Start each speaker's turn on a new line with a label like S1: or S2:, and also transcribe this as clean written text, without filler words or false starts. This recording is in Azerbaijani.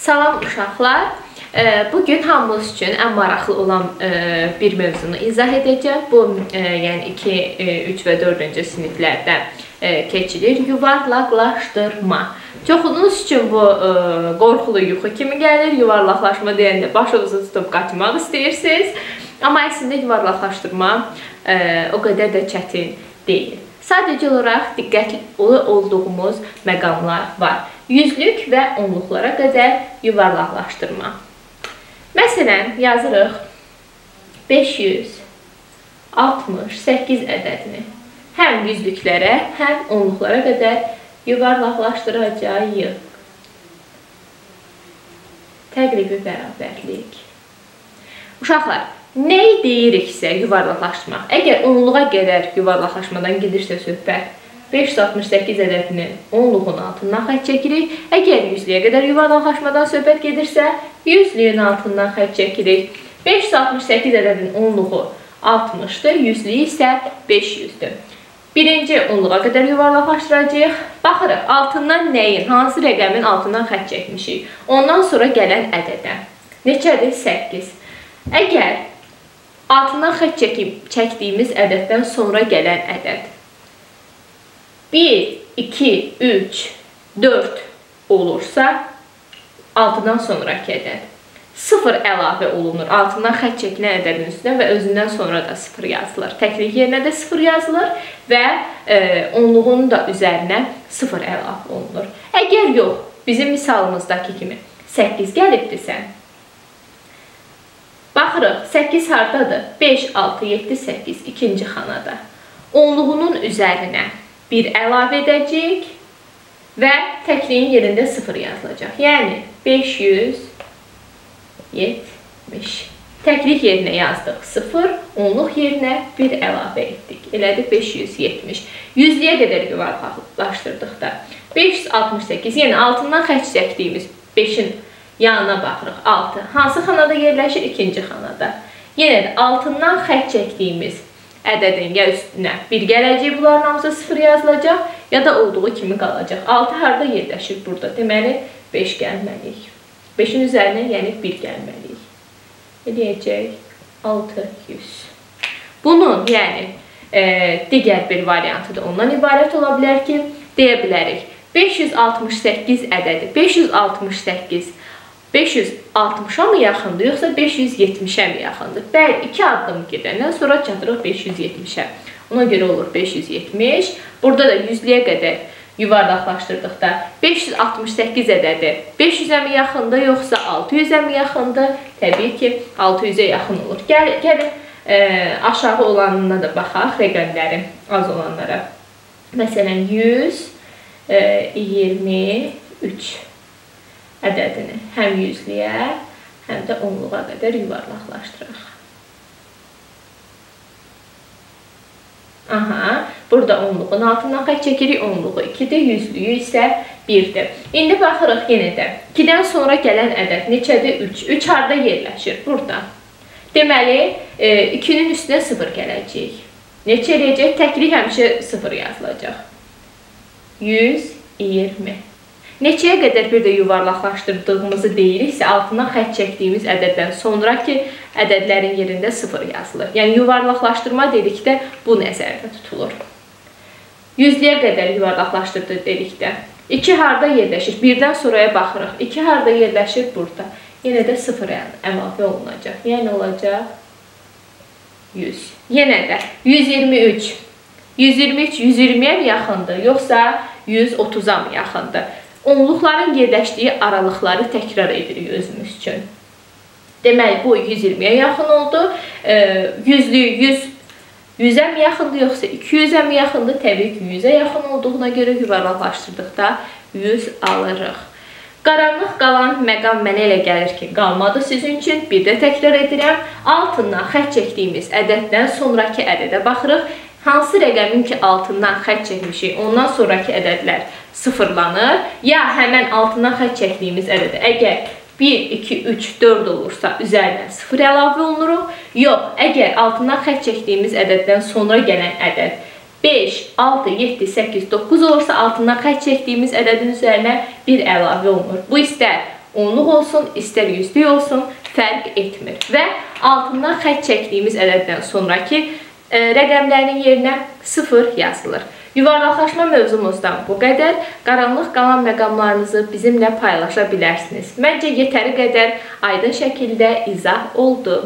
S1: Salam uşaqlar. Bugün hamımız üçün ən maraqlı olan bir mövzunu izah edəcəm. Bu, yəni 2, 3 və 4-cü siniflərdə keçilir. Yuvarlaqlaşdırma. Çoxunuz üçün bu qorxulu yuxu kimi gəlir. Yuvarlaqlaşma deyəndə başınızı tutub qaçmaq istəyirsiniz. Amma əslində yuvarlaqlaşdırma o qədər də çətin deyil. Sadəcə olaraq diqqətli olduğumuz məqamlar var. Yüzlük və onluqlara qədər yuvarlaqlaşdırma. Məsələn, yazırıq 568 ədədini həm yüzlüklərə, həm onluqlara qədər yuvarlaqlaşdıracağıq. Təqribi bərabərlik. Uşaqlar, nəyi deyiriksə yuvarlaqlaşdırmaq? Əgər onluğa qədər yuvarlaqlaşmadan gedirsə söhbət, 568 ədədinin onluğun altından xətt çəkirik. Əgər yüzlüyə qədər yuvarlaqlaşmadan söhbət gedirsə, yüzlüyün altından xətt çəkirik. 568 ədədinin onluğu 60-dır, yüzlüyü isə 500-dür. Birinci onluğa qədər yuvarlaqlaşdıracağıq. Baxırıq, altından nəyin, hansı rəqəmin altından xətt çəkmişik? Ondan sonra gələn ədədə. Neçədir? 8. Əgər altından xətt çəkdiyimiz ədəddən sonra gələn ədəd 1, 2, 3, 4 olursa, altından sonraki ədəd 0 əlavə olunur. Altından xətt çəkilən ədədin üstünə və özündən sonra da 0 yazılır. Təklik yerinə də 0 yazılır və onluğunun da üzərinə 0 əlavə olunur. Əgər yox, bizim misalımızdakı kimi 8 gəlibdirsə, baxırıq, 8 hardadır? 5, 6, 7, 8 ikinci xanada. Onluğunun üzərinə 1 əlavə edəcəyik və təkliyin yerində 0 yazılacaq. Yəni 570. Təklik yerinə yazdıq 0, onluq yerinə 1 əlavə etdik. Elədir 570. Yüzlüyə qədər yuvarlaqlaşdırdıqda 568, yəni altından xətt çəkdiyimiz 5-in yanına baxırıq 6. Hansı xanada yerləşir? İkinci xanada. Yenə də altından xətt çəkdiyimiz ədədin ya üstünə 1 gələcək, bunların hamısı 0 yazılacaq, ya da olduğu kimi qalacaq. 6 harada yerləşir burada? Deməli 5 gəlməliyik. 5-in üzərinə yəni 1 gəlməliyik. Eləyəcək 600. Bunun yəni digər bir variantı da ondan ibarət ola bilər ki, deyə bilərik 568 ədədi. 568 560-a mı yaxındır, yoxsa 570-ə mi yaxındır? Bəli, 2 addım gedəndən sonra çatırıq 570-ə. Ona görə olur 570. Burada da yüzlüyə qədər yuvarlaqlaşdırdıqda 568 ədədi 500-ə mi yaxındır, yoxsa 600-ə mi yaxındır? Təbii ki, 600-ə yaxın olur. Gəlin, aşağı olanına da baxaq, rəqəmlərin az olanlara. Məsələn, 123 ədədini həm yüzlüyə, həm də onluğa qədər yuvarlaqlaşdıraq. Aha, burada onluğun altından xətt çəkirik, onluğu 2-dir, yüzlüyü isə 1-dir. İndi baxırıq yenə də. 2-dən sonra gələn ədəd neçədir? 3. 3 harada yerləşir? Burada. Deməli, 2-nin üstünə 0 gələcək. Neçə eləyəcək? Təklik həmişə 0 yazılacaq. 120. Neçəyə qədər bir də yuvarlaqlaşdırdığımızı deyiriksə, altından xətt çəkdiyimiz ədəddən sonraki ədədlərin yerində 0 yazılır. Yəni, yuvarlaqlaşdırma dedikdə bu nəzərdə tutulur. Yüzlüyə qədər yuvarlaqlaşdırdı dedikdə 2 harada yerləşir? 1-dən sonraya baxırıq. 2 harada yerləşir? Burada. Yenə də 0 əlavə olunacaq. Yəni, olacaq 100. Yenə də 123. 123 120-yə mi yaxındır, yoxsa 130-a mı yaxındır? Onluqların yerləşdiyi aralıqları təkrar edirik özümüz üçün. Deməli, bu 120-yə yaxın oldu. Yüzlüyü 100-ə mi yaxındır, yoxsa 200-ə mi yaxındır? Təbii ki, 100-ə yaxın olduğuna görə yuvarlaqlaşdırdıqda 100 alırıq. Qaranlıq qalan məqam mənə elə gəlir ki, qalmadı sizin üçün. Bir də təkrar edirəm. Altından xətt çəkdiyimiz ədəddən sonraki ədədə baxırıq. Hansı rəqəmin ki, altından xətt çəkmişik, ondan sonraki ədədlər sıfırlanır. Ya həmən altından xətt çəkdiyimiz ədədə əgər 1, 2, 3, 4 olursa üzərinə 0 əlavə olunuruq. Yox, əgər altından xətt çəkdiyimiz ədəddən sonra gələn ədəd 5, 6, 7, 8, 9 olursa altından xətt çəkdiyimiz ədədin üzərinə 1 əlavə olunur. Bu istər onluq olsun, istər yüzlük olsun, fərq etmir. Və altından xətt çəkdiyimiz ədəddən sonraki rəqəmlərin yerinə 0 yazılır. Yuvarlaqlaşma mövzumuzdan bu qədər. Qaranlıq qalan məqamlarınızı bizimlə paylaşa bilərsiniz. Məncə yetəri qədər aydın şəkildə izah oldu.